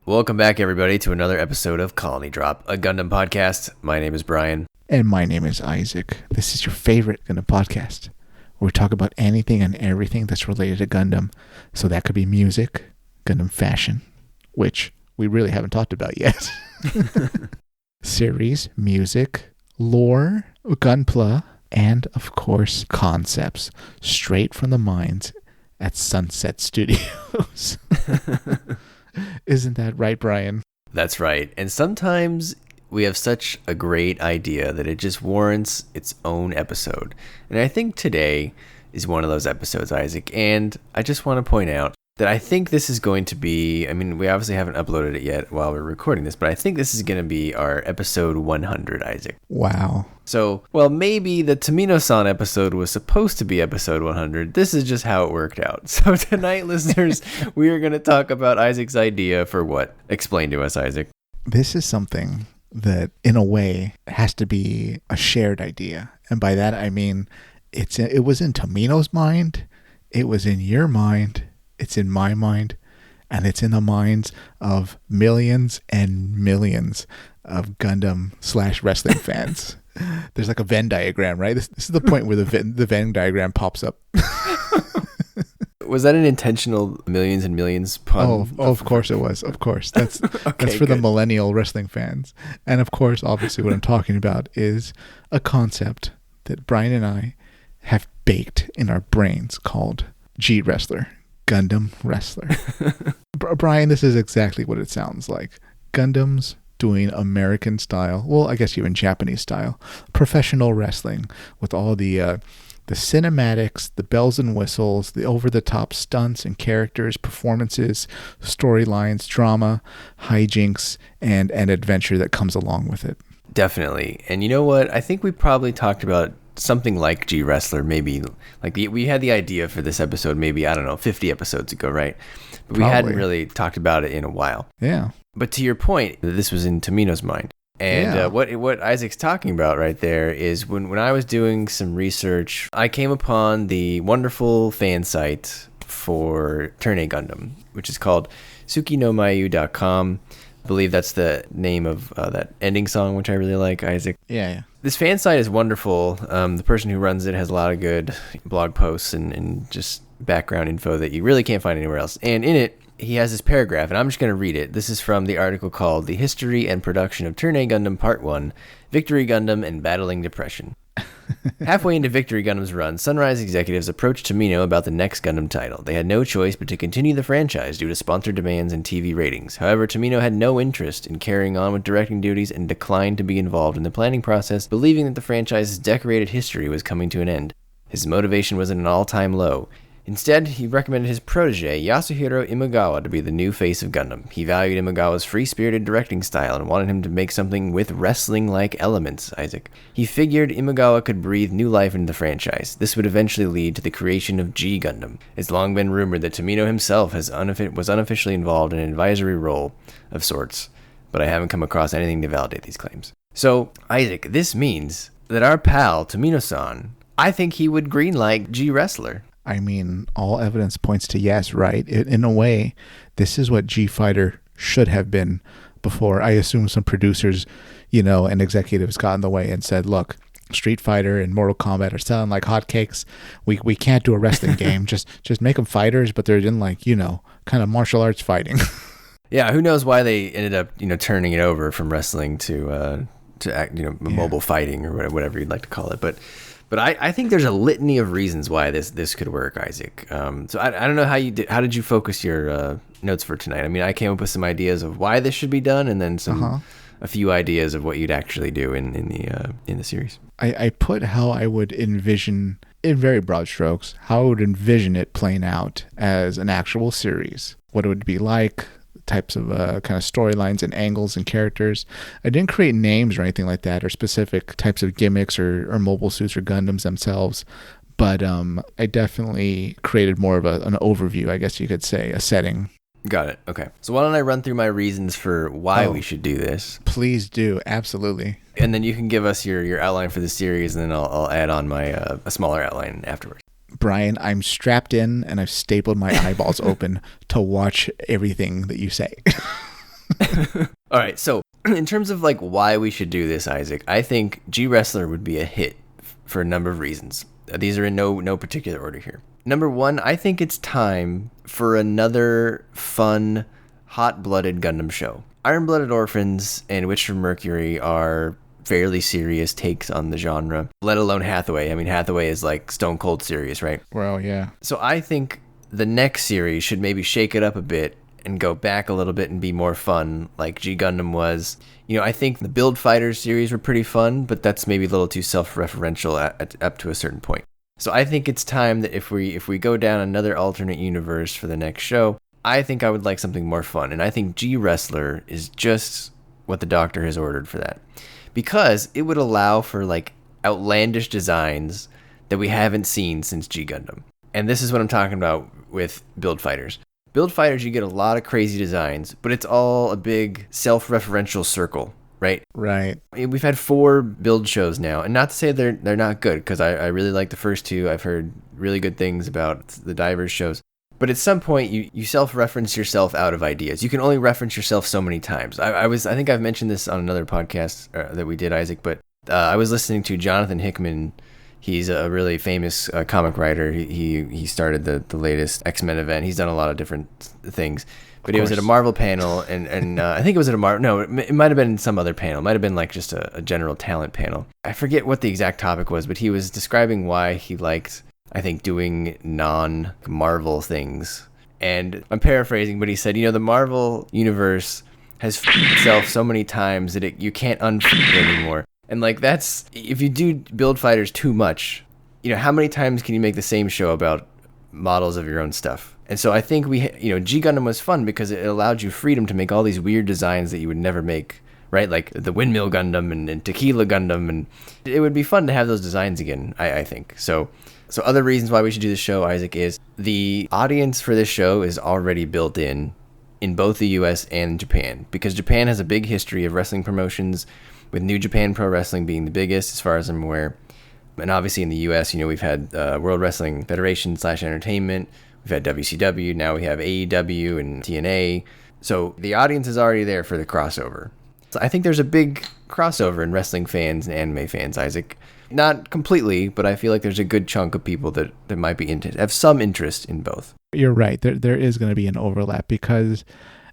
Welcome back, everybody, to another episode of Colony Drop, a Gundam podcast. My name is Brian. And my name is Isaac. This is your favorite Gundam podcast, where we talk about anything and everything that's related to Gundam. So that could be music, Gundam fashion, which we really haven't talked about yet. Series, music, lore, gunpla, and, of course, concepts straight from the minds at Sunset Studios. Isn't that right, Brian? That's right. And sometimes we have such a great idea that it just warrants its own episode. And I think today is one of those episodes, Isaac. And I just want to point out that I think this is going to be, we obviously haven't uploaded it yet while we're recording this, but I think this is going to be our episode 100, Isaac. Wow. So, well, maybe the Tomino-san episode was supposed to be episode 100. This is just how it worked out. So tonight, listeners, we are going to talk about Isaac's idea for what? Explain to us, Isaac. This is something that, in a way, has to be a shared idea. And by that, I mean, it was in Tomino's mind, it was in your mind, it's in my mind, and it's in the minds of millions and millions of Gundam/wrestling fans. There's like a Venn diagram, right? This is the point where the Venn diagram pops up. Was that an intentional millions and millions pun? Oh, of course it was. Of course. That's Okay, that's for good. the millennial wrestling fans. And of course, obviously what I'm talking about is a concept that Brian and I have baked in our brains called G-Wrestler. Gundam Wrestler. Brian, this is exactly what it sounds like. Gundams doing American style, well, I guess even Japanese style, professional wrestling with all the cinematics, the bells and whistles, the over-the-top stunts and characters, performances, storylines, drama, hijinks, and adventure that comes along with it. Definitely. And you know what? I think we probably talked about something like G-Wrestler, maybe we had the idea for this episode maybe, 50 episodes ago, right? But we hadn't really talked about it in a while. Yeah. But to your point, this was in Tomino's mind. And what Isaac's talking about right there is when I was doing some research, I came upon the wonderful fan site for Turn A Gundam, which is called tsukinomayu.com. I believe that's the name of that ending song, which I really like, Isaac. Yeah. This fan site is wonderful. The person who runs it has a lot of good blog posts and just background info that you really can't find anywhere else. And in it, he has this paragraph, and I'm just going to read it. This is from the article called The History and Production of Turn A Gundam Part 1, Victory Gundam and Battling Depression. Halfway into Victory Gundam's run, Sunrise executives approached Tomino about the next Gundam title. They had no choice but to continue the franchise due to sponsor demands and TV ratings. However, Tomino had no interest in carrying on with directing duties and declined to be involved in the planning process, believing that the franchise's decorated history was coming to an end. His motivation was at an all-time low. Instead, he recommended his protege, Yasuhiro Imagawa, to be the new face of Gundam. He valued Imagawa's free-spirited directing style and wanted him to make something with wrestling-like elements, Isaac. He figured Imagawa could breathe new life into the franchise. This would eventually lead to the creation of G Gundam. It's long been rumored that Tomino himself was unofficially involved in an advisory role of sorts, but I haven't come across anything to validate these claims. So, Isaac, this means that our pal, Tomino-san, I think he would greenlight G-Wrestler. I mean, all evidence points to yes, right? In a way, this is what G-Fighter should have been before. I assume some producers, and executives got in the way and said, look, Street Fighter and Mortal Kombat are selling like hotcakes. We can't do a wrestling game. Just make them fighters, but they're in kind of martial arts fighting. Yeah, who knows why they ended up, turning it over from wrestling to mobile fighting or whatever you'd like to call it. But I think there's a litany of reasons why this could work, Isaac. So I don't know how did you focus your notes for tonight? I came up with some ideas of why this should be done, and then a few ideas of what you'd actually do in the series. I put how I would envision, in very broad strokes, how I would envision it playing out as an actual series. What it would be like, types of kind of storylines and angles and characters. I didn't create names or anything like that, or specific types of gimmicks or mobile suits or Gundams themselves, but I definitely created more of an overview, I guess you could say, a setting. Got it. Okay. So why don't I run through my reasons for why we should do this? Please do. Absolutely. And then you can give us your outline for the series, and then I'll add on my a smaller outline afterwards. Brian, I'm strapped in and I've stapled my eyeballs open to watch everything that you say. All right, so in terms of like why we should do this, Isaac, I think G Wrestler would be a hit for a number of reasons. These are in no particular order here. Number one, I think it's time for another fun, hot-blooded Gundam show. Iron-Blooded Orphans and Witch from Mercury are fairly serious takes on the genre, let alone Hathaway. I mean, Hathaway is like stone cold serious, right? Well, yeah. So I think the next series should maybe shake it up a bit and go back a little bit and be more fun like G Gundam was. You know, I think the Build Fighters series were pretty fun, but that's maybe a little too self-referential up to a certain point. So I think it's time that if we go down another alternate universe for the next show, I think I would like something more fun. And I think G Wrestler is just what the doctor has ordered for that. Because it would allow for like outlandish designs that we haven't seen since G Gundam. And this is what I'm talking about with Build Fighters. Build Fighters, you get a lot of crazy designs, but it's all a big self-referential circle, right? Right. We've had 4 build shows now, and not to say they're not good, because I really like the first 2. I've heard really good things about the Divers shows. But at some point, you self-reference yourself out of ideas. You can only reference yourself so many times. I think I've mentioned this on another podcast that we did, Isaac, but I was listening to Jonathan Hickman. He's a really famous comic writer. He started the latest X-Men event. He's done a lot of different things. But he was at a Marvel panel, and I think it was at a Marvel... No, it might have been some other panel. It might have been like just a general talent panel. I forget what the exact topic was, but he was describing why he liked, I think, doing non-Marvel things. And I'm paraphrasing, but he said, the Marvel universe has itself so many times that you can't it anymore. And like that's, if you do Build Fighters too much, how many times can you make the same show about models of your own stuff? And so I think G Gundam was fun because it allowed you freedom to make all these weird designs that you would never make, right? Like the Windmill Gundam and Tequila Gundam, and it would be fun to have those designs again, I think. So other reasons why we should do this show, Isaac, is the audience for this show is already built in both the US and Japan, because Japan has a big history of wrestling promotions, with New Japan Pro Wrestling being the biggest as far as I'm aware. And obviously in the US, we've had World Wrestling Federation / Entertainment, we've had WCW, now we have AEW and TNA. So the audience is already there for the crossover. So I think there's a big crossover in wrestling fans and anime fans, Isaac. Not completely, but I feel like there's a good chunk of people that might be have some interest in both. You're right. There is going to be an overlap because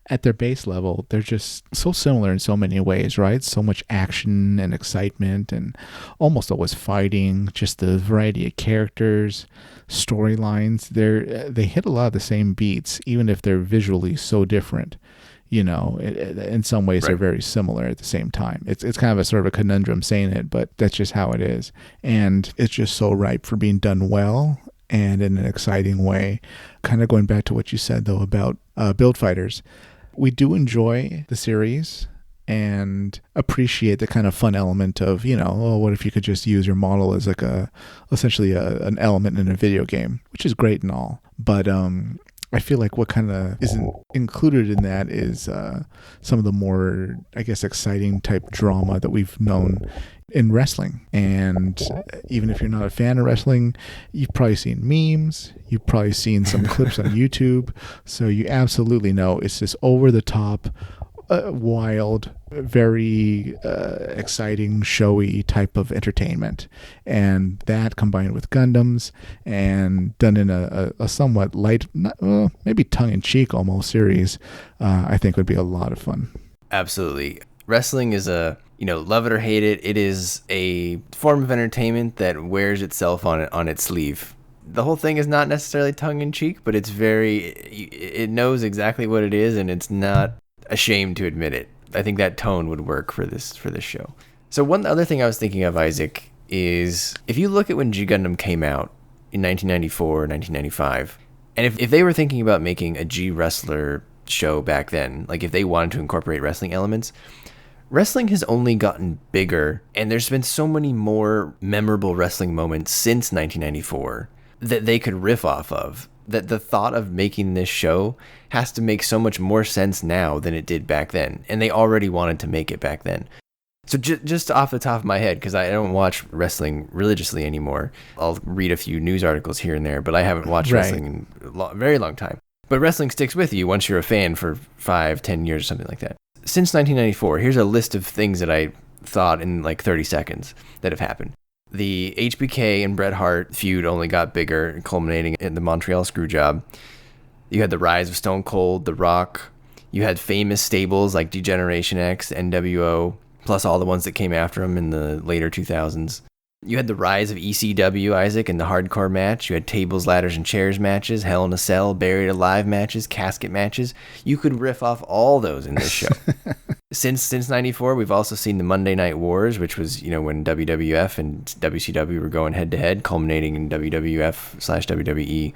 at their base level, they're just so similar in so many ways, right? So much action and excitement and almost always fighting, just the variety of characters, storylines. They hit a lot of the same beats, even if they're visually so different. In some ways, right. They're very similar at the same time. It's kind of a sort of a conundrum saying it, but that's just how it is. And it's just so ripe for being done well and in an exciting way. Kind of going back to what you said, though, about Build Fighters. We do enjoy the series and appreciate the kind of fun element of, what if you could just use your model as like essentially an element in a video game, which is great and all. But I feel like what kind of isn't included in that is some of the more, I guess, exciting type drama that we've known in wrestling. And even if you're not a fan of wrestling, you've probably seen memes, you've probably seen some clips on YouTube. So you absolutely know it's this over the top, wild, very exciting, showy type of entertainment. And that combined with Gundams and done in a somewhat light, maybe tongue-in-cheek almost series, I think would be a lot of fun. Absolutely. Wrestling is love it or hate it, it is a form of entertainment that wears itself on its sleeve. The whole thing is not necessarily tongue-in-cheek, but it knows exactly what it is, and it's not ashamed to admit it. I think that tone would work for this show. So one other thing I was thinking of, Isaac, is if you look at when G Gundam came out in 1994 or 1995, and if they were thinking about making a G Wrestler show back then, like if they wanted to incorporate wrestling elements, wrestling has only gotten bigger, and there's been so many more memorable wrestling moments since 1994 that they could riff off of, that the thought of making this show has to make so much more sense now than it did back then, and they already wanted to make it back then. So just off the top of my head, because I don't watch wrestling religiously anymore, I'll read a few news articles here and there, but I haven't watched wrestling in a very long time. But wrestling sticks with you once you're a fan for 5-10 years or something like that. since 1994, here's a list of things that I thought in like 30 seconds that have happened. The HBK and Bret Hart feud only got bigger, culminating in the Montreal Screwjob. You had the rise of Stone Cold, The Rock. You had famous stables like Degeneration X, NWO, plus all the ones that came after them in the later 2000s. You had the rise of ECW, Isaac, and the hardcore match. You had tables, ladders, and chairs matches, Hell in a Cell, Buried Alive matches, casket matches. You could riff off all those in this show. Since 94, we've also seen the Monday Night Wars, which was, when WWF and WCW were going head to head, culminating in WWF/WWE,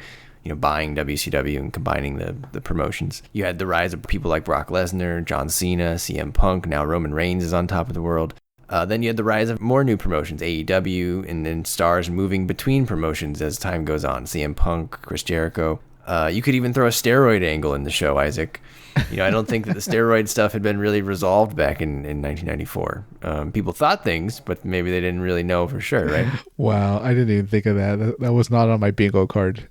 buying WCW and combining the promotions. You had the rise of people like Brock Lesnar, John Cena, CM Punk. Now Roman Reigns is on top of the world. Then you had the rise of more new promotions, AEW, and then stars moving between promotions as time goes on. CM Punk, Chris Jericho. You could even throw a steroid angle in the show, Isaac. I don't think that the steroid stuff had been really resolved back in 1994. People thought things, but maybe they didn't really know for sure, right? Wow, I didn't even think of that. That was not on my bingo card.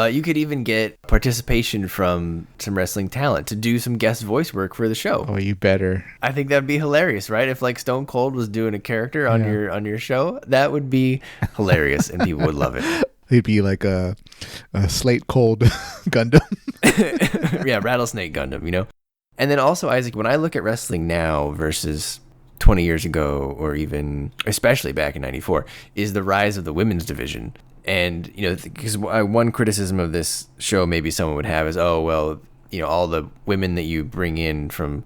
You could even get participation from some wrestling talent to do some guest voice work for the show. Oh, you better. I think that'd be hilarious, right? If like Stone Cold was doing a character on your show, that would be hilarious and people would love it. It'd be like a Slate Cold Gundam. Yeah, Rattlesnake Gundam, And then also, Isaac, when I look at wrestling now versus 20 years ago, or even especially back in 94, is the rise of the women's division. And, because one criticism of this show maybe someone would have is, oh, well, all the women that you bring in from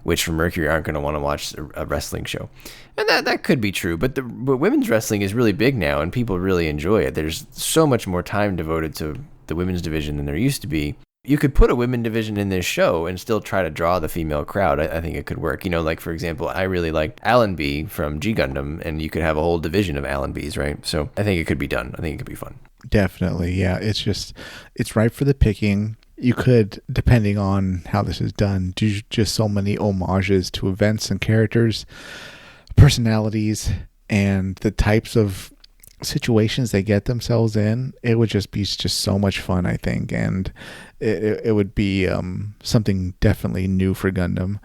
Witch from Mercury aren't going to want to watch a wrestling show. And that could be true, but women's wrestling is really big now, and people really enjoy it. There's so much more time devoted to the women's division than there used to be. You could put a women division in this show and still try to draw the female crowd. I think it could work. Like, for example, I really liked Allenby from G Gundam, and you could have a whole division of Allenbys, right? So I think it could be done. I think it could be fun. Definitely, yeah. It's ripe for the picking. You could, depending on how this is done, do just so many homages to events and characters, personalities, and the types of situations they get themselves in. It would just be so much fun, I think, and it would be something definitely new for Gundam,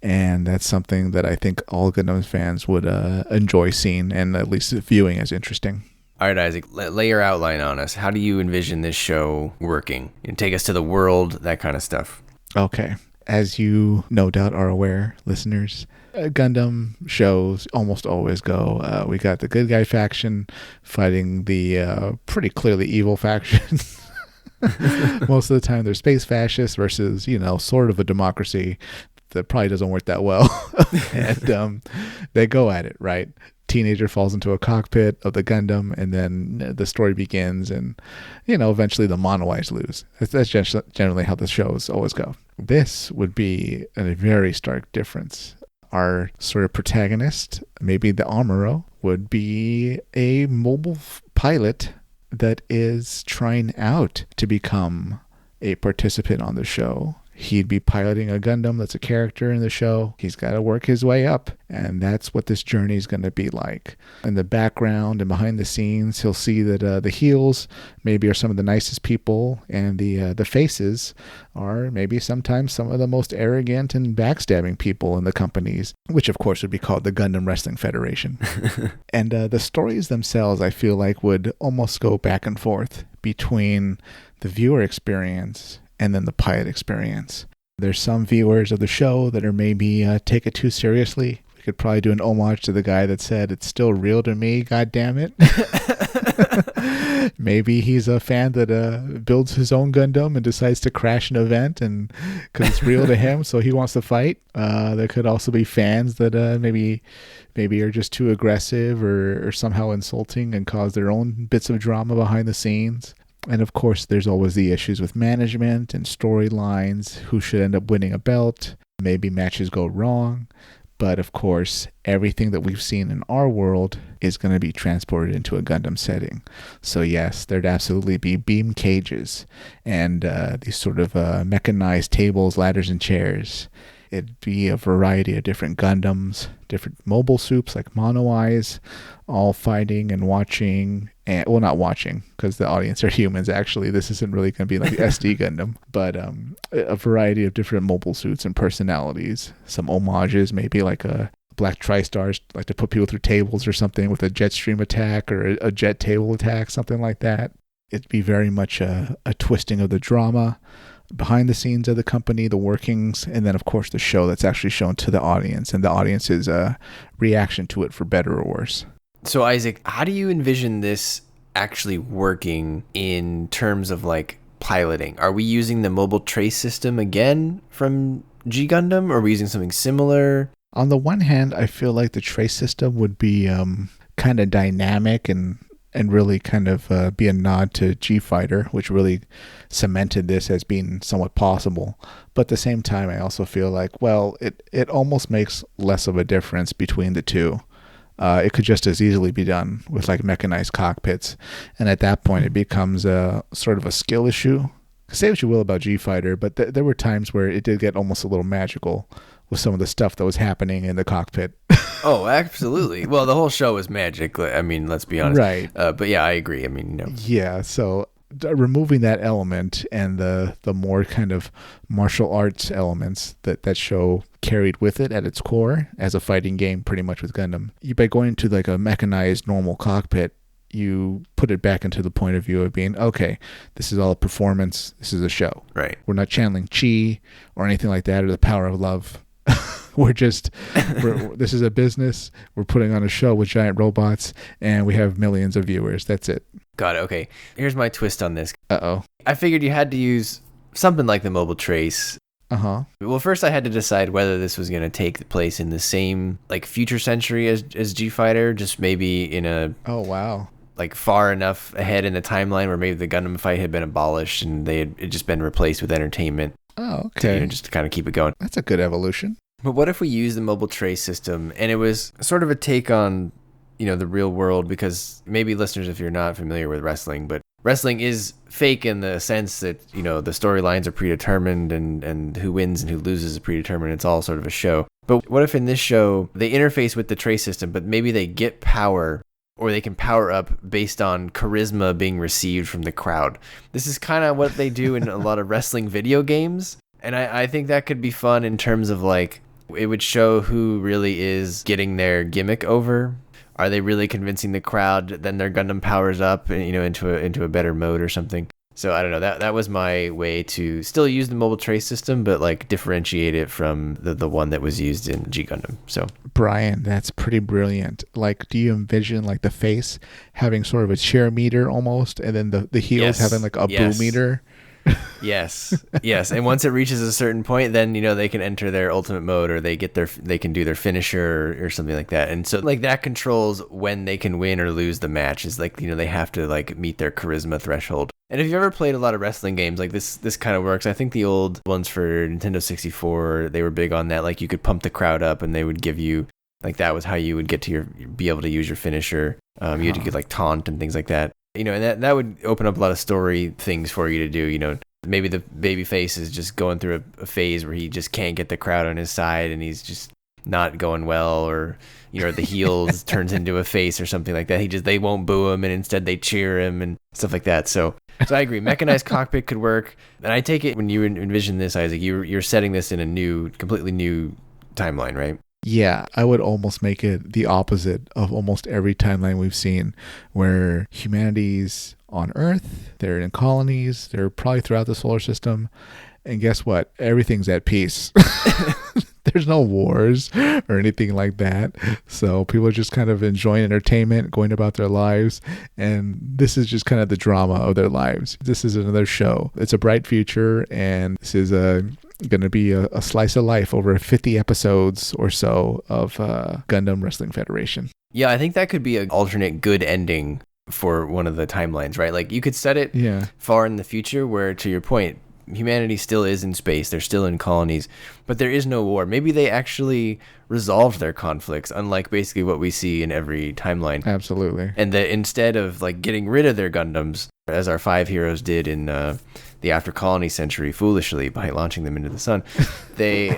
and that's something that I think all Gundam fans would enjoy seeing and at least viewing as interesting. All right, Isaac, lay your outline on us. How do you envision this show working? Take us to the world, that kind of stuff. Okay. As you no doubt are aware, listeners, Gundam shows almost always go, we got the good guy faction fighting the pretty clearly evil faction. Most of the time they're space fascists versus, sort of a democracy that probably doesn't work that well. And they go at it, right? Teenager falls into a cockpit of the Gundam, and then the story begins, and eventually the Monoites lose. That's generally how the shows always go. This would be a very stark difference. Our sort of protagonist, maybe the Amuro, would be a mobile pilot that is trying out to become a participant on the show. He'd be piloting a Gundam that's a character in the show. He's got to work his way up, and that's what this journey is going to be like. In the background and behind the scenes, he'll see that the heels maybe are some of the nicest people, and the faces are maybe sometimes some of the most arrogant and backstabbing people in the companies, which of course would be called the Gundam Wrestling Federation. And the stories themselves, I feel like, would almost go back and forth between the viewer experience and then the pilot experience. There's some viewers of the show that are maybe take it too seriously. We could probably do an homage to the guy that said, "It's still real to me, god damn it." Maybe he's a fan that builds his own Gundam and decides to crash an event, and because it's real to him, so he wants to fight. There could also be fans that maybe are just too aggressive or somehow insulting and cause their own bits of drama behind the scenes. And of course, there's always the issues with management and storylines, who should end up winning a belt. Maybe matches go wrong. But of course, everything that we've seen in our world is going to be transported into a Gundam setting. So yes, there'd absolutely be beam cages and these sort of mechanized tables, ladders, and chairs. It'd be a variety of different Gundams, different mobile suits like Mono Eyes, all fighting and watching. And, well, not watching, because the audience are humans. Actually, this isn't really going to be like SD Gundam, but a variety of different mobile suits and personalities. Some homages, maybe like a Black Tri-Stars, like to put people through tables or something with a jet stream attack or a jet table attack, something like that. It'd be very much a twisting of the drama behind the scenes of the company, the workings, and then of course the show that's actually shown to the audience and the audience's reaction to it, for better or worse. So Isaac, how do you envision this actually working in terms of like piloting? Are we using the mobile trace system again from G Gundam, or are we using something similar? On the one hand, I feel like the trace system would be kind of dynamic and really kind of be a nod to G Fighter, which really cemented this as being somewhat possible. But at the same time, I also feel like, well, it almost makes less of a difference between the two. It could just as easily be done with like mechanized cockpits. And at that point, it becomes a sort of a skill issue. Say what you will about G Fighter, but there were times where it did get almost a little magical with some of the stuff that was happening in the cockpit. Oh, absolutely. Well, the whole show was magic. I mean, let's be honest. Right. But yeah, I agree. I mean, Yeah, so removing that element and the more kind of martial arts elements that show carried with it at its core as a fighting game, pretty much with Gundam. By going to like a mechanized normal cockpit, you put it back into the point of view of being, okay, this is all a performance. This is a show. Right. We're not channeling chi or anything like that, or the power of love. This is a business. We're putting on a show with giant robots, and we have millions of viewers. That's it. Got it. Okay. Here's my twist on this. Uh-oh. I figured you had to use something like the mobile trace. Uh-huh. Well, first I had to decide whether this was going to take place in the same like future century as G Fighter, just maybe in a Oh, wow. like far enough ahead in the timeline where maybe the Gundam fight had been abolished and they had just been replaced with entertainment. Oh, okay. To, just to kind of keep it going. That's a good evolution. But what if we use the mobile trace system and it was sort of a take on, the real world? Because maybe listeners, if you're not familiar with wrestling, but wrestling is fake in the sense that, the storylines are predetermined and who wins and who loses is predetermined. It's all sort of a show. But what if in this show they interface with the trace system, but maybe they get power, or they can power up based on charisma being received from the crowd? This is kind of what they do in a lot of wrestling video games. And I think that could be fun in terms of like, it would show who really is getting their gimmick over. Are they really convincing the crowd? Then their Gundam powers up, into a better mode or something. So I don't know. That was my way to still use the mobile trace system, but like differentiate it from the one that was used in G Gundam. So Brian, that's pretty brilliant. Like, do you envision like the face having sort of a cheer meter almost, and then the heels having like a boo meter? Yes. And once it reaches a certain point, then they can enter their ultimate mode, or they can do their finisher or something like that. And so like that controls when they can win or lose the match. Is like they have to like meet their charisma threshold. And if you've ever played a lot of wrestling games, like this kind of works. I think the old ones for Nintendo 64, they were big on that. Like you could pump the crowd up, and they would give you like, that was how you would get to be able to use your finisher. You had to get like taunt and things like that. And that would open up a lot of story things for you to do. Maybe the baby face is just going through a phase where he just can't get the crowd on his side, and he's just not going well, or the heels turns into a face or something like that. They won't boo him, and instead they cheer him and stuff like that. So I agree, mechanized cockpit could work. And I take it when you envision this, Isaac, you're setting this in a completely new timeline, right? Yeah, I would almost make it the opposite of almost every timeline we've seen, where humanity's on Earth, they're in colonies, they're probably throughout the solar system, and guess what? Everything's at peace. There's no wars or anything like that. So people are just kind of enjoying entertainment, going about their lives, and this is just kind of the drama of their lives. This is another show. It's a bright future, and this is going to be a slice of life over 50 episodes or so of Gundam Wrestling Federation. Yeah, I think that could be an alternate good ending for one of the timelines, right? Like you could set it far in the future where, to your point, humanity still is in space. They're still in colonies, but there is no war. Maybe they actually resolved their conflicts, unlike basically what we see in every timeline. Absolutely. And that instead of like getting rid of their Gundams, as our 5 heroes did in the After Colony century, foolishly by launching them into the sun, they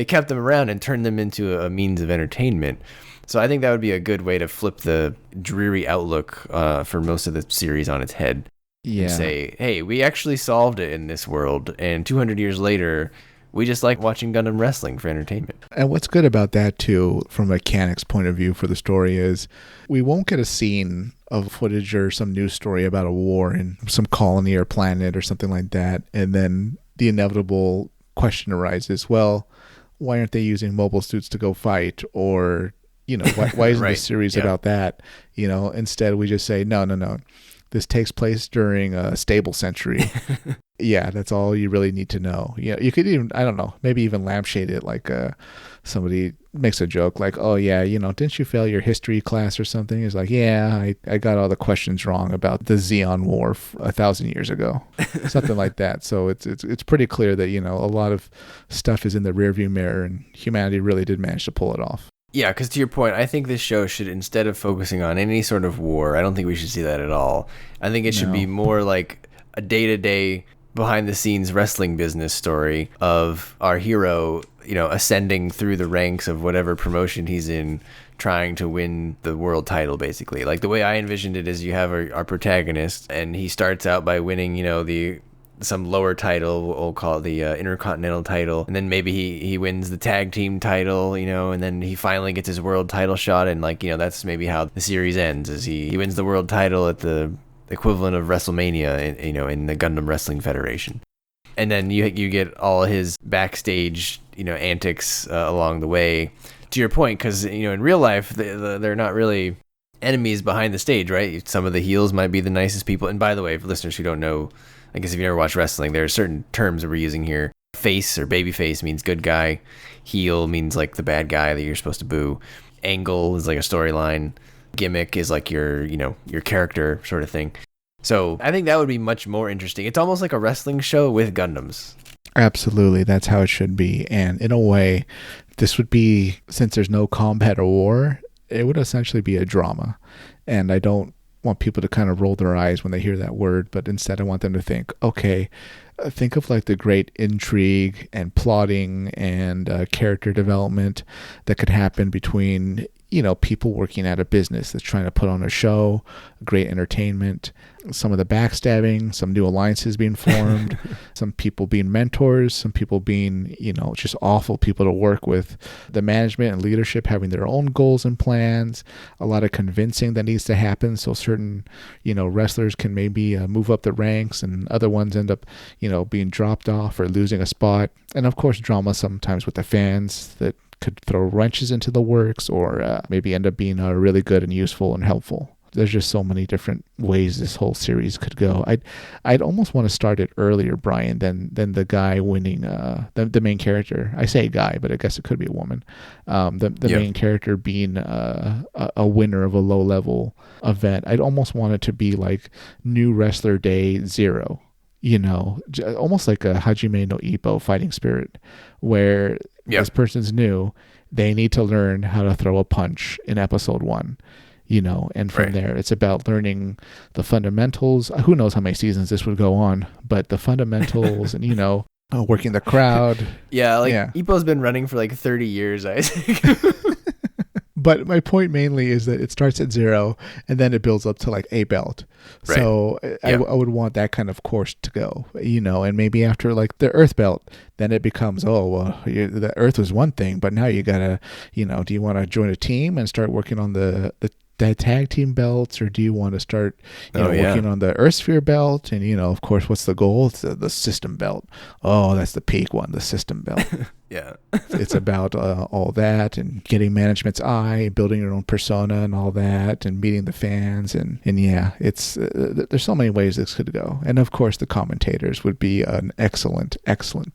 kept them around and turned them into a means of entertainment. So I think that would be a good way to flip the dreary outlook for most of the series on its head. Yeah. And say, hey, we actually solved it in this world, and 200 years later, we just like watching Gundam wrestling for entertainment. And what's good about that, too, from a mechanics point of view for the story is we won't get a scene of footage or some news story about a war in some colony or planet or something like that. And then the inevitable question arises, well, why aren't they using mobile suits to go fight? Or, why isn't right. the series about that? Instead we just say, no. This takes place during a stable century. Yeah, that's all you really need to know. Yeah, you could even, I don't know, maybe even lampshade it like somebody makes a joke like, oh yeah, didn't you fail your history class or something? It's like, yeah, I got all the questions wrong about the Zeon War 1,000 years ago. Something like that. So it's pretty clear that, a lot of stuff is in the rearview mirror and humanity really did manage to pull it off. Yeah, because to your point, I think this show should, instead of focusing on any sort of war, I don't think we should see that at all. I think it should be more like a day-to-day, behind-the-scenes wrestling business story of our hero, ascending through the ranks of whatever promotion he's in, trying to win the world title, basically. Like, the way I envisioned it is you have our protagonist, and he starts out by winning, some lower title, we'll call it the Intercontinental title, and then maybe he wins the tag team title, and then he finally gets his world title shot, and that's maybe how the series ends, is he wins the world title at the equivalent of WrestleMania, in the Gundam Wrestling Federation. And then you get all his backstage, antics along the way. To your point, because, in real life, they're not really enemies behind the stage, right? Some of the heels might be the nicest people. And by the way, for listeners who don't know, I guess if you never watched wrestling, there are certain terms that we're using here. Face or baby face means good guy. Heel means like the bad guy that you're supposed to boo. Angle is like a storyline. Gimmick is like your character sort of thing. So I think that would be much more interesting. It's almost like a wrestling show with Gundams. Absolutely. That's how it should be. And in a way, this would be, since there's no combat or war, it would essentially be a drama. And I don't want people to kind of roll their eyes when they hear that word, but instead I want them to think, okay, think of like the great intrigue and plotting and character development that could happen between people working at a business that's trying to put on a show, great entertainment, some of the backstabbing, some new alliances being formed, some people being mentors, some people being, just awful people to work with, the management and leadership having their own goals and plans, a lot of convincing that needs to happen so certain, wrestlers can maybe move up the ranks and other ones end up, being dropped off or losing a spot. And of course, drama sometimes with the fans that could throw wrenches into the works or maybe end up being really good and useful and helpful. There's just so many different ways this whole series could go. I'd almost want to start it earlier, Brian, than the guy winning, the main character. I say guy, but I guess it could be a woman. The main character being a winner of a low-level event. I'd almost want it to be like New Wrestler Day 0. Almost like a Hajime no Ippo fighting spirit, where this person's new, they need to learn how to throw a punch in episode 1, and from there it's about learning the fundamentals. Who knows how many seasons this would go on, but the fundamentals and, working the crowd. Ippo's been running for like 30 years, Isaac. But my point mainly is that it starts at 0 and then it builds up to like a belt. Right. So I would want that kind of course to go, and maybe after like the Earth belt, then it becomes, the Earth was one thing, but now you gotta, do you want to join a team and start working on the tag team belts, or do you want to start working on the Earth Sphere belt? And of course, what's the goal? It's the system belt. Oh, that's the peak one, the system belt. It's about all that and getting management's eye, building your own persona and all that, and meeting the fans, and it's there's so many ways this could go. And of course, the commentators would be an excellent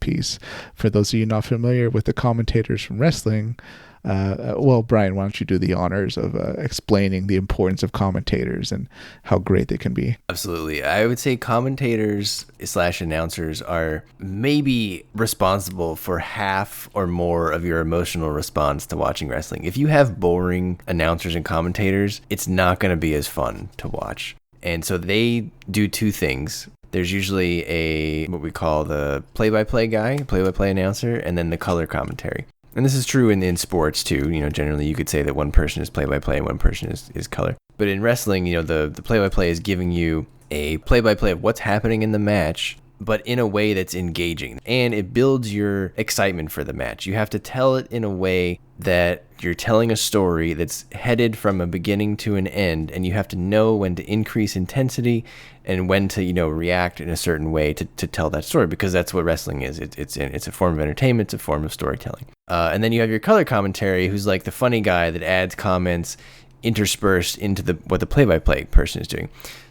piece. For those of you not familiar with the commentators from wrestling, Well, Brian, why don't you do the honors of explaining the importance of commentators and how great they can be? Absolutely. I would say commentators slash announcers are maybe responsible for half or more of your emotional response to watching wrestling. If you have boring announcers and commentators, it's not going to be as fun to watch. And so they do two things. There's usually what we call the play-by-play guy, play-by-play announcer, and then the color commentary. And this is true in sports too. Generally you could say that one person is play-by-play and one person is color. But in wrestling, the play-by-play is giving you a play-by-play of what's happening in the match, but in a way that's engaging. And it builds your excitement for the match. You have to tell it in a way that you're telling a story that's headed from a beginning to an end, and you have to know when to increase intensity and when to react in a certain way to tell that story, because that's what wrestling is. It's a form of entertainment. It's a form of storytelling. And then you have your color commentary, who's like the funny guy that adds comments interspersed into what the play-by-play person is doing.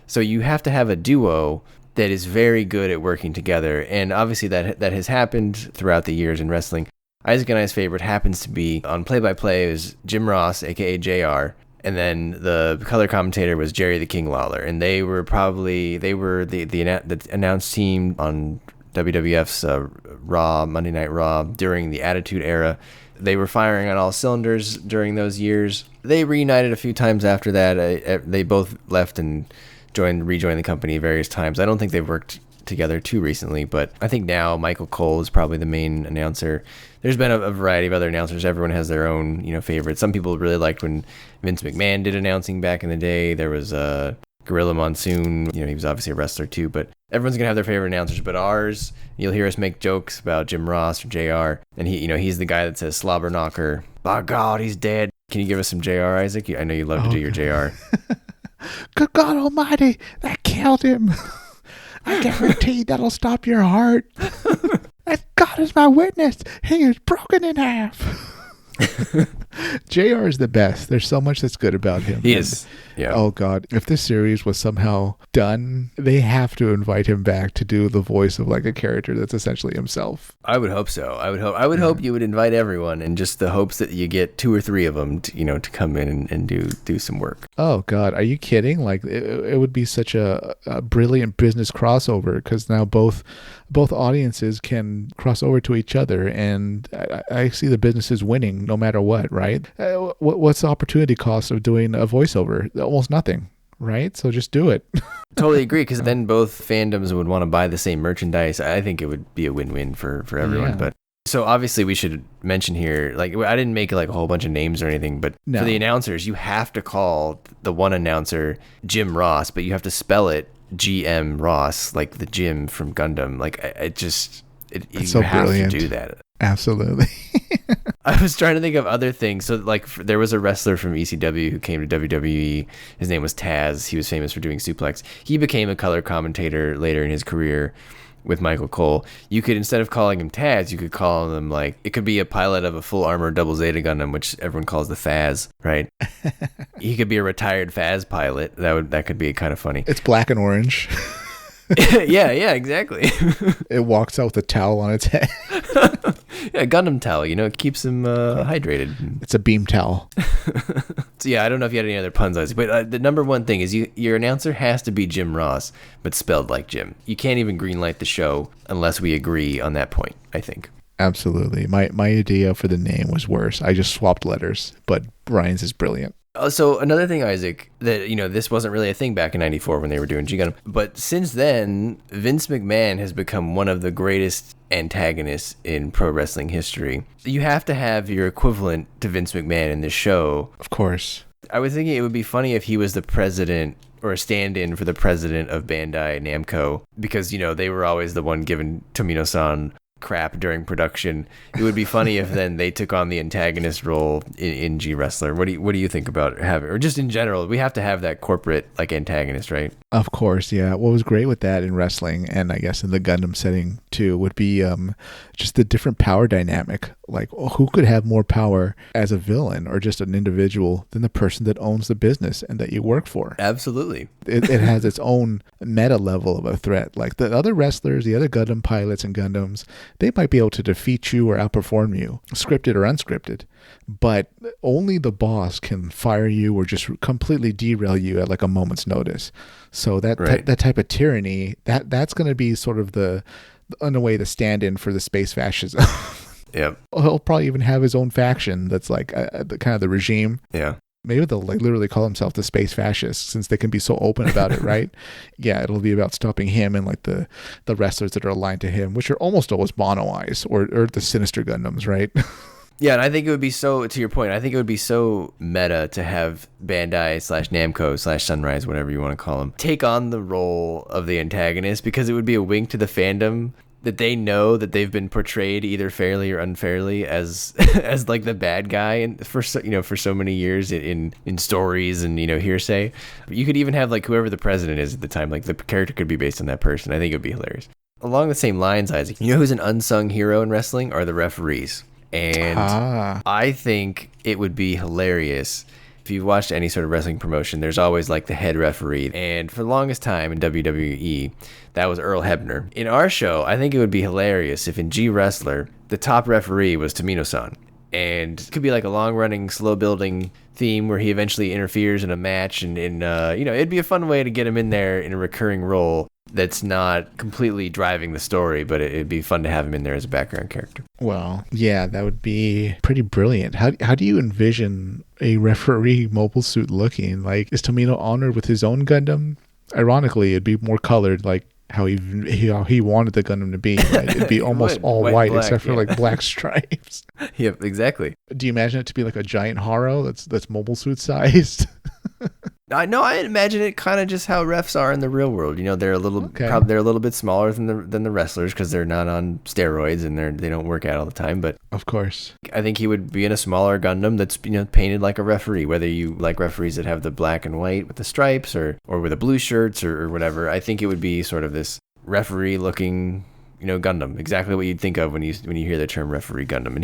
So you have to have a duo that is very good at working together, and obviously that has happened throughout the years in wrestling. Isaac and I's favorite happens to be on play-by-play is Jim Ross, aka JR, and then the color commentator was Jerry the King Lawler, and they were the announced team on WWF's Monday Night Raw during the Attitude Era. They were firing on all cylinders during those years. They reunited a few times after that. They both left and rejoined the company various times. I don't think they've worked together too recently, but I think now Michael Cole is probably the main announcer. There's been a variety of other announcers. Everyone has their own, favorites. Some people really liked when Vince McMahon did announcing back in the day. There was Gorilla Monsoon. He was obviously a wrestler too, but everyone's gonna have their favorite announcers. But ours, you'll hear us make jokes about Jim Ross or JR, and he's the guy that says slobber knocker. By God, he's dead. Can you give us some JR, Isaac? I know you love to do your JR. Good God Almighty, that killed him. I guarantee that'll stop your heart. As God is my witness, he is broken in half. JR is the best. There's so much that's good about him. He is. Yeah. Oh God, if this series was somehow done, they have to invite him back to do the voice of like a character that's essentially himself. I would hope so. I would hope you would invite everyone, and just the hopes that you get 2 or 3 of them to come in and do some work. Oh God, are you kidding? Like it would be such a brilliant business crossover, because now both audiences can cross over to each other, and I see the businesses winning no matter what, right? What's the opportunity cost of doing a voiceover? Almost nothing, right? So just do it. Totally agree, because then both fandoms would want to buy the same merchandise. I think it would be a win-win for everyone. Yeah. But so obviously we should mention here, like, I didn't make like a whole bunch of names or anything, but for the announcers, you have to call the one announcer Jim Ross, but you have to spell it GM Ross, like the Jim from Gundam. Like you so have brilliant. To do that. Absolutely. I was trying to think of other things. So like there was a wrestler from ECW who came to WWE. His name was Taz. He was famous for doing suplex. He became a color commentator later in his career with Michael Cole. You could, instead of calling him Taz, you could call him, like, it could be a pilot of a full armor double Zeta Gundam, which everyone calls the Faz, right? He could be a retired Faz pilot. That could be kind of funny. It's black and orange. yeah, exactly. It walks out with a towel on its head. Yeah, Gundam towel, it keeps him hydrated. It's a beam towel. So yeah, I don't know if you had any other puns, Isaac, but the number one thing is your announcer has to be Jim Ross, but spelled like Jim. You can't even greenlight the show unless we agree on that point, I think. Absolutely. My idea for the name was worse. I just swapped letters, but Brian's is brilliant. So another thing, Isaac, that, this wasn't really a thing back in 94 when they were doing G-Gundam, but since then, Vince McMahon has become one of the greatest antagonists in pro wrestling history. You have to have your equivalent to Vince McMahon in this show. Of course. I was thinking it would be funny if he was the president or a stand-in for the president of Bandai Namco, because, they were always the one giving Tomino-san crap during production. It would be funny if then they took on the antagonist role in G Wrestler. What do you think about having, or just in general, we have to have that corporate like antagonist, right? Of course, yeah. What was great with that in wrestling, and I guess in the Gundam setting to would be just the different power dynamic. Like, who could have more power as a villain or just an individual than the person that owns the business and that you work for? Absolutely. It has its own meta level of a threat. Like the other wrestlers, the other Gundam pilots and Gundams, they might be able to defeat you or outperform you, scripted or unscripted. But only the boss can fire you or just completely derail you at like a moment's notice. So that that type of tyranny, that's going to be sort of in a way, the stand-in for the space fascism. Yep. He'll probably even have his own faction that's like the kind of the regime. Yeah. Maybe they'll like literally call themselves the space fascists since they can be so open about it, right? Yeah, it'll be about stopping him and like the wrestlers that are aligned to him, which are almost always Mono Eyes or the Sinister Gundams, right? Yeah, and I think it would be so, to your point, I think it would be so meta to have Bandai / Namco / Sunrise, whatever you want to call them, take on the role of the antagonist, because it would be a wink to the fandom that they know that they've been portrayed either fairly or unfairly as as like the bad guy, and for so many years in stories and hearsay. You could even have like whoever the president is at the time, like the character could be based on that person. I think it would be hilarious. Along the same lines, Isaac, you know who's an unsung hero in wrestling are the referees. And I think it would be hilarious. If you've watched any sort of wrestling promotion, there's always like the head referee. And for the longest time in WWE, that was Earl Hebner. In our show, I think it would be hilarious if in G Wrestler, the top referee was Tamino-san. And it could be like a long-running, slow-building theme where he eventually interferes in a match. And it'd be a fun way to get him in there in a recurring role that's not completely driving the story, but it'd be fun to have him in there as a background character. Well, yeah, that would be pretty brilliant. How do you envision a referee mobile suit looking? Like, is Tomino honored with his own Gundam? Ironically, it'd be more colored, like how he wanted the Gundam to be. Right? It'd be almost all white black, except for like black stripes. Yep, exactly. Do you imagine it to be like a giant Haro that's mobile suit sized? I imagine it kind of just how refs are in the real world. They're a little they're a little bit smaller than the wrestlers because they're not on steroids and they don't work out all the time. But of course, I think he would be in a smaller Gundam that's painted like a referee. Whether you like referees that have the black and white with the stripes or with the blue shirts or whatever, I think it would be sort of this referee looking Gundam, exactly what you'd think of when you hear the term referee Gundam. And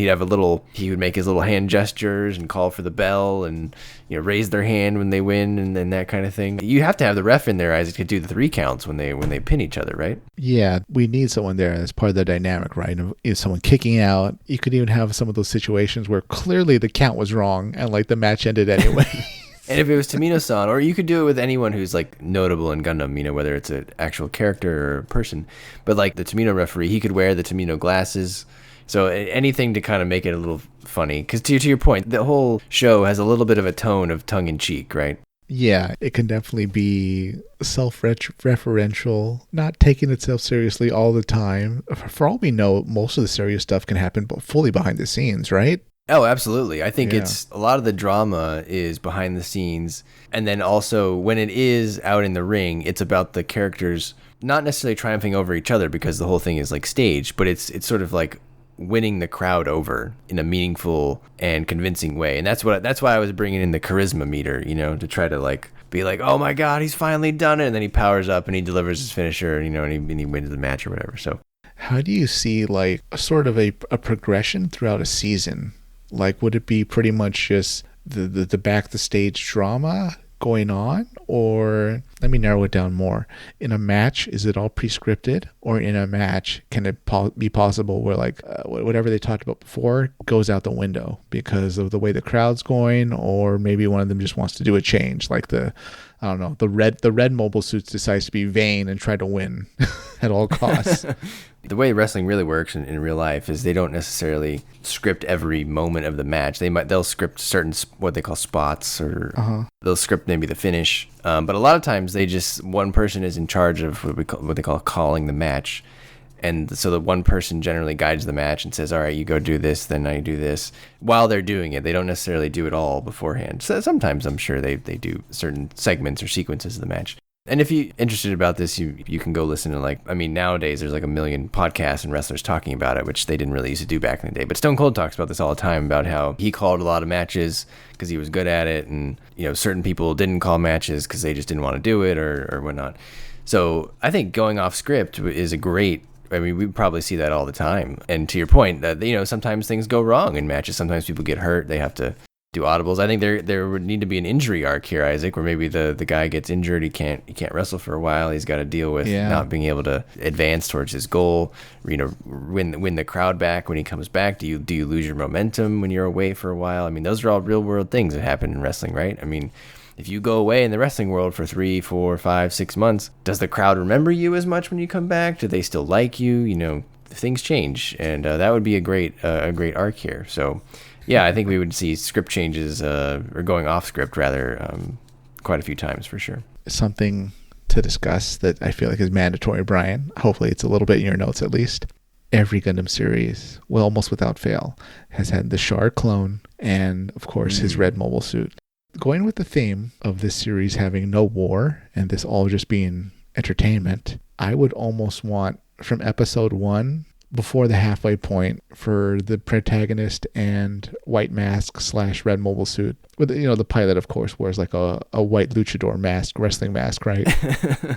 he would make his little hand gestures and call for the bell and raise their hand when they win and then that kind of thing. You have to have the ref in there, Isaac, to do the 3 counts when they pin each other, right? Yeah, we need someone there as part of the dynamic, right? If someone kicking out, you could even have some of those situations where clearly the count was wrong and like the match ended anyway. And if it was Tamino-san, or you could do it with anyone who's like notable in Gundam, whether it's an actual character or a person, but like the Tamino referee, he could wear the Tamino glasses. So anything to kind of make it a little funny. Because to your point, the whole show has a little bit of a tone of tongue-in-cheek, right? Yeah, it can definitely be self-referential, not taking itself seriously all the time. For all we know, most of the serious stuff can happen fully behind the scenes, right? Oh, absolutely. I think it's a lot of the drama is behind the scenes. And then also when it is out in the ring, it's about the characters not necessarily triumphing over each other because the whole thing is like staged, but it's sort of like winning the crowd over in a meaningful and convincing way. And that's why I was bringing in the charisma meter, to try to like be like, oh my God, he's finally done it. And then he powers up and he delivers his finisher, and he wins the match or whatever. So how do you see like sort of a progression throughout a season? Like, would it be pretty much just the back the stage drama going on? Or let me narrow it down more. In a match, is it all pre-scripted? Or in a match, can it be possible where like whatever they talked about before goes out the window because of the way the crowd's going? Or maybe one of them just wants to do a change, like the red mobile suits decides to be vain and try to win at all costs. The way wrestling really works in real life is they don't necessarily script every moment of the match. They'll script certain what they call spots, or they'll script maybe the finish. But a lot of times one person is in charge of what they call calling the match. And so the one person generally guides the match and says, all right, you go do this, then I do this. While they're doing it, they don't necessarily do it all beforehand. So sometimes I'm sure they do certain segments or sequences of the match. And if you're interested about this, you can go listen to nowadays there's like a million podcasts and wrestlers talking about it, which they didn't really used to do back in the day. But Stone Cold talks about this all the time, about how he called a lot of matches because he was good at it. And, certain people didn't call matches because they just didn't want to do it or whatnot. So I think going off script is a great I mean, we probably see that all the time. And to your point, that sometimes things go wrong in matches. Sometimes people get hurt. They have to do audibles. I think there would need to be an injury arc here, Isaac, where maybe the guy gets injured. He can't wrestle for a while. He's got to deal with not being able to advance towards his goal. Win the crowd back when he comes back. Do you lose your momentum when you're away for a while? I mean, those are all real world things that happen in wrestling, right? I mean, if you go away in the wrestling world for 3, 4, 5, 6 months, does the crowd remember you as much when you come back? Do they still like you? Things change, and that would be a great arc here. So, yeah, I think we would see script changes or going off script rather quite a few times for sure. Something to discuss that I feel like is mandatory, Brian. Hopefully, it's a little bit in your notes at least. Every Gundam series, well, almost without fail, has had the Char clone and, of course, his red mobile suit. Going with the theme of this series having no war and this all just being entertainment, I would almost want from episode 1 before the halfway point for the protagonist and white mask / red mobile suit with the pilot, of course, wears like a white luchador mask, wrestling mask, right?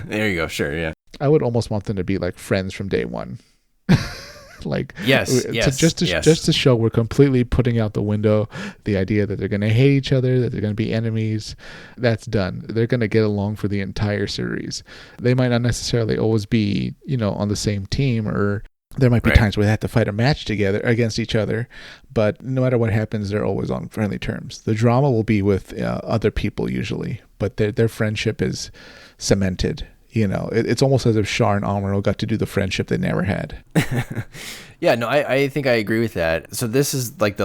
There you go. Sure. Yeah. I would almost want them to be like friends from day one. Like, yes, just to show we're completely putting out the window the idea that they're going to hate each other, that they're going to be enemies. That's done. They're going to get along for the entire series. They might not necessarily always be, on the same team, or there might be times where they have to fight a match together against each other, but no matter what happens, they're always on friendly terms. The drama will be with other people usually, but their friendship is cemented. It's almost as if Char and Amuro got to do the friendship they never had. Yeah, no, I think I agree with that. So this is like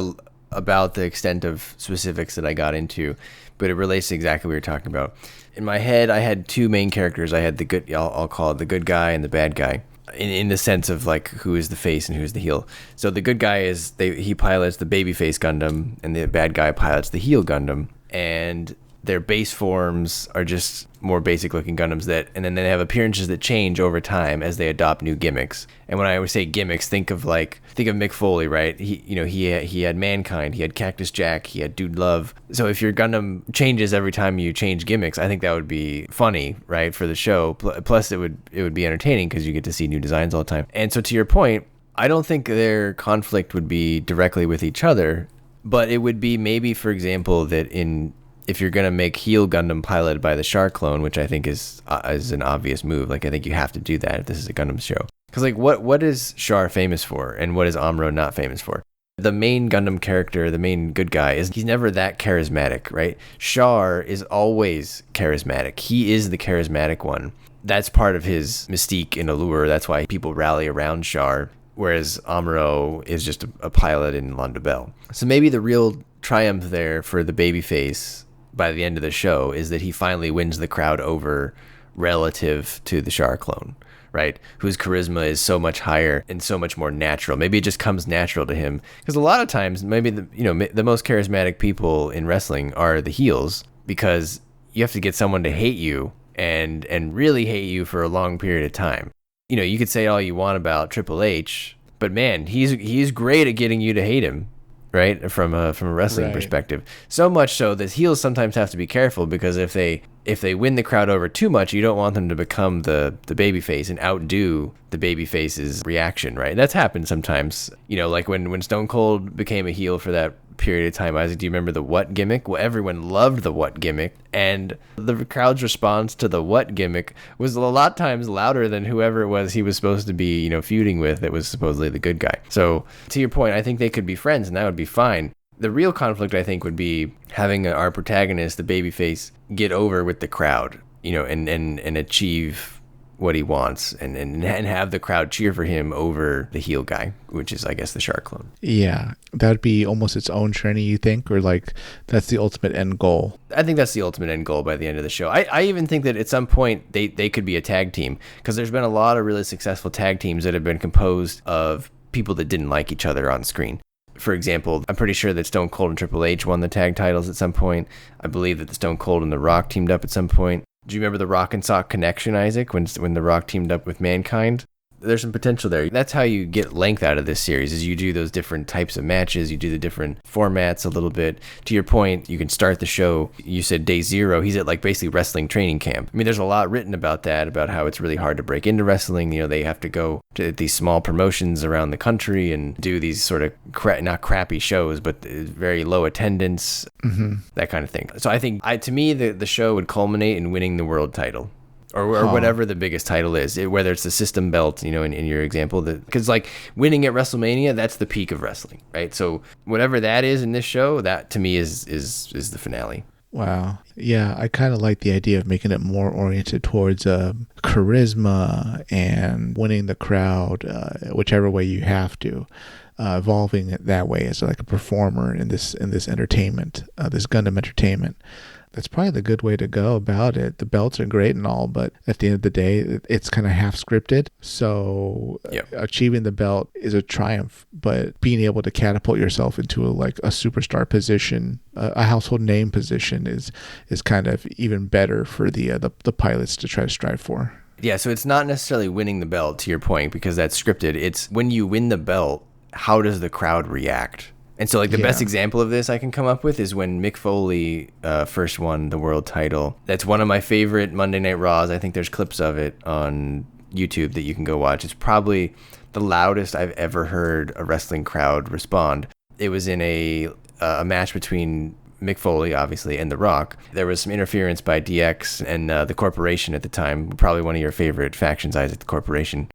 about the extent of specifics that I got into, but it relates to exactly what you're talking about. In my head, I had two main characters. I had the good, I'll call it the good guy and the bad guy, in the sense of like who is the face and who's the heel. So the good guy he pilots the babyface Gundam, and the bad guy pilots the heel Gundam, and their base forms are just more basic looking Gundams and then they have appearances that change over time as they adopt new gimmicks. And when I would say gimmicks, think of Mick Foley, right? He had Mankind, he had Cactus Jack, he had Dude Love. So if your Gundam changes every time you change gimmicks, I think that would be funny, right, for the show. Plus it would be entertaining because you get to see new designs all the time. And so to your point, I don't think their conflict would be directly with each other, but it would be maybe, for example, that if you're going to make heel Gundam piloted by the Char clone, which I think is an obvious move, like I think you have to do that if this is a Gundam show. Because like what is Char famous for, and what is Amuro not famous for? The main Gundam character, the main good guy, he's never that charismatic, right? Char is always charismatic. He is the charismatic one. That's part of his mystique and allure. That's why people rally around Char, whereas Amuro is just a pilot in Londo Bell. So maybe the real triumph there for the babyface by the end of the show is that he finally wins the crowd over relative to the Char clone, right? Whose charisma is so much higher and so much more natural. Maybe it just comes natural to him, because a lot of times maybe the most charismatic people in wrestling are the heels, because you have to get someone to hate you and really hate you for a long period of time. You could say all you want about Triple H, but man, he's great at getting you to hate him, right? From a wrestling perspective. So much so that heels sometimes have to be careful, because if they win the crowd over too much, you don't want them to become the babyface and outdo the babyface's reaction, right? That's happened sometimes. Like when Stone Cold became a heel for that period of time. Isaac, do you remember the what gimmick? Well, everyone loved the what gimmick, and the crowd's response to the what gimmick was a lot of times louder than whoever it was he was supposed to be, feuding with, that was supposedly the good guy. So to your point, I think they could be friends, and that would be fine. The real conflict, I think, would be having our protagonist, the babyface, get over with the crowd, and achieve what he wants, and have the crowd cheer for him over the heel guy, which is, I guess, the Char clone. Yeah, that would be almost its own journey, you think? Or like that's the ultimate end goal? I think that's the ultimate end goal by the end of the show. I even think that at some point they could be a tag team, because there's been a lot of really successful tag teams that have been composed of people that didn't like each other on screen. For example, I'm pretty sure that Stone Cold and Triple H won the tag titles at some point. I believe that the Stone Cold and The Rock teamed up at some point. Do you remember the Rock and Sock connection, Isaac, when The Rock teamed up with Mankind? there's some potential there. That's how you get length out of this series, is you do those different types of matches, you do the different formats a little bit. To your point, you can start the show, you said day 0, he's at like basically wrestling training camp. I mean, there's a lot written about that, about how it's really hard to break into wrestling. You know, they have to go to these small promotions around the country and do these sort of not crappy shows, but very low attendance, that kind of thing. So I think, to me, the show would culminate in winning the world title. Or whatever the biggest title is, whether it's the system belt, you know, in your example, because like winning at WrestleMania, that's the peak of wrestling, right? So whatever that is in this show, that to me is the finale. Wow. Yeah, I kind of like the idea of making it more oriented towards charisma and winning the crowd, whichever way you have to. Evolving it that way as like a performer in this entertainment, this Gundam entertainment. That's probably the good way to go about it. The belts are great and all, but at the end of the day, it's kind of half scripted. So achieving the belt is a triumph, but being able to catapult yourself into a superstar position, a household name position is kind of even better for the pilots to try to strive for. Yeah, so it's not necessarily winning the belt, to your point, because that's scripted. It's when you win the belt, how does the crowd react? And so, like, the best example of this I can come up with is when Mick Foley first won the world title. That's one of my favorite Monday Night Raws. I think there's clips of it on YouTube that you can go watch. It's probably the loudest I've ever heard a wrestling crowd respond. It was in a match between Mick Foley, obviously, and The Rock. There was some interference by DX and the Corporation at the time, probably one of your favorite factions, Isaac, the Corporation,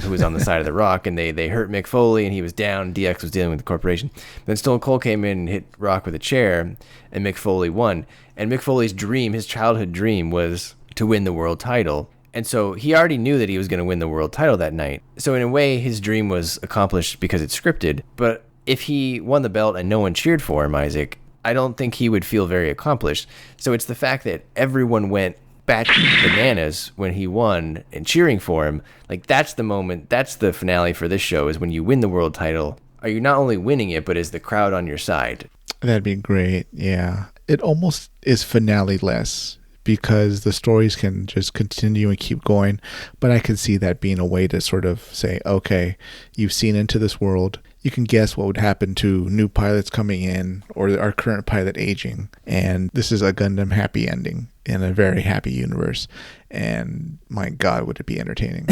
who was on the side of The Rock, and they hurt Mick Foley, and he was down. DX was dealing with the Corporation. Then Stone Cold came in and hit Rock with a chair, and Mick Foley won. And Mick Foley's dream, his childhood dream, was to win the world title. And so he already knew that he was going to win the world title that night. So in a way, his dream was accomplished because it's scripted. But if he won the belt and no one cheered for him, Isaac, I don't think he would feel very accomplished. So it's the fact that everyone went batshit bananas when he won and cheering for him. Like, that's the moment, that's the finale for this show, is when you win the world title. Are you not only winning it, but is the crowd on your side? That'd be great. Yeah. It almost is finale-less because the stories can just continue and keep going. But I could see that being a way to sort of say, okay, you've seen into this world. You can guess what would happen to new pilots coming in or our current pilot aging. And this is a Gundam happy ending in a very happy universe. And my God, would it be entertaining.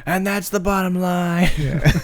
And that's the bottom line. Yeah.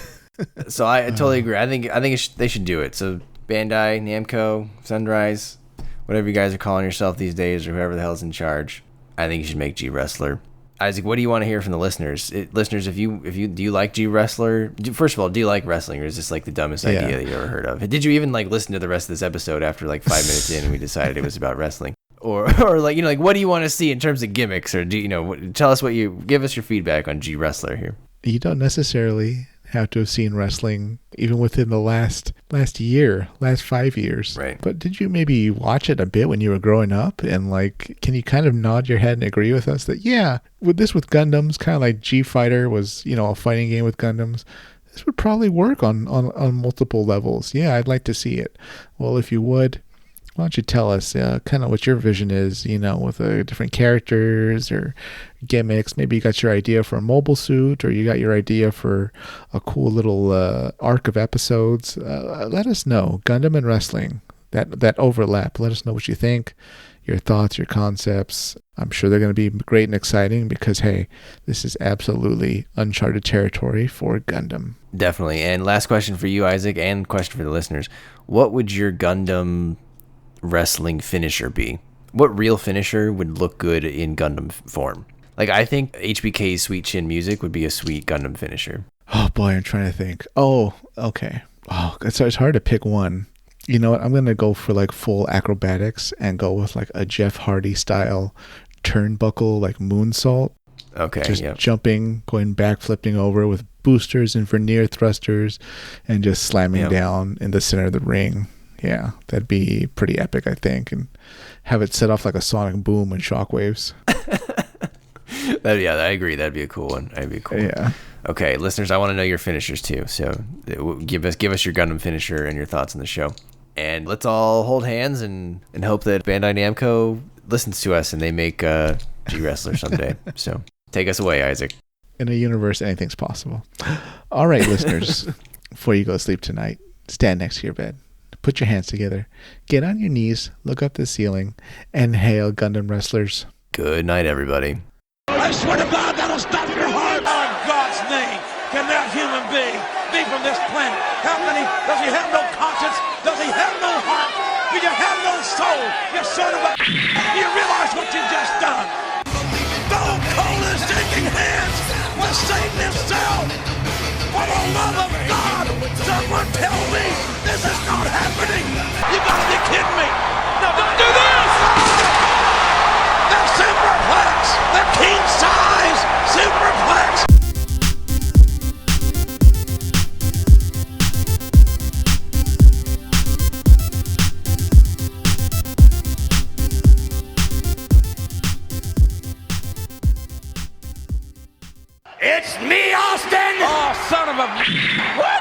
So I totally agree. I think they should do it. So Bandai, Namco, Sunrise, whatever you guys are calling yourself these days, or whoever the hell's in charge, I think you should make G Wrestler. Isaac, what do you want to hear from the listeners? Listeners, if you do you like G Wrestler? First of all, do you like wrestling, or is this like the dumbest idea that you ever heard of? Did you even like listen to the rest of this episode after like 5 minutes in and we decided it was about wrestling? Or like, you know, like, what do you want to see in terms of gimmicks, or do you know? Tell us give us your feedback on G Wrestler here. You don't necessarily have to have seen wrestling even within the last 5 years. Right. But did you maybe watch it a bit when you were growing up? And like, can you kind of nod your head and agree with us that, yeah, with Gundams, kind of like G Fighter was, you know, a fighting game with Gundams, this would probably work on multiple levels. Yeah, I'd like to see it. Well, if you would, why don't you tell us kind of what your vision is, you know, with different characters or gimmicks. Maybe you got your idea for a mobile suit, or you got your idea for a cool little arc of episodes. Let us know. Gundam and wrestling, that overlap. Let us know what you think, your thoughts, your concepts. I'm sure they're going to be great and exciting because, hey, this is absolutely uncharted territory for Gundam. Definitely. And last question for you, Isaac, and question for the listeners. What would your Gundam wrestling finisher be? What real finisher would look good in Gundam form? Like, I think HBK's Sweet Chin Music would be a sweet Gundam finisher. Oh boy, I'm trying to think. Oh, okay. Oh, it's hard to pick one. You know what? I'm going to go for like full acrobatics and go with like a Jeff Hardy style turnbuckle, like moonsault. Okay. Just jumping, going back, flipping over with boosters and vernier thrusters and just slamming down in the center of the ring. Yeah, that'd be pretty epic, I think, and have it set off like a sonic boom and shockwaves. I agree. That'd be a cool one. Yeah. Okay, listeners, I want to know your finishers too. So give us your Gundam finisher and your thoughts on the show. And let's all hold hands and hope that Bandai Namco listens to us and they make G Wrestler someday. So take us away, Isaac. In a universe, anything's possible. All right, listeners, before you go to sleep tonight, stand next to your bed. Put your hands together. Get on your knees, look up the ceiling, and hail Gundam wrestlers. Good night, everybody. I swear to God, that'll stop your heart. How in God's name can that human being be from this planet? How can he? Does he have no conscience? Does he have no heart? Do you have no soul? You son of a... Do you realize what you've just done? Stone Cold is shaking hands with Satan himself. For the love of God, someone tell me this is not happening. You gotta be kidding me. No, don't do this. The superplex, the king size superplex. It's me, Austin! Oh, son of a...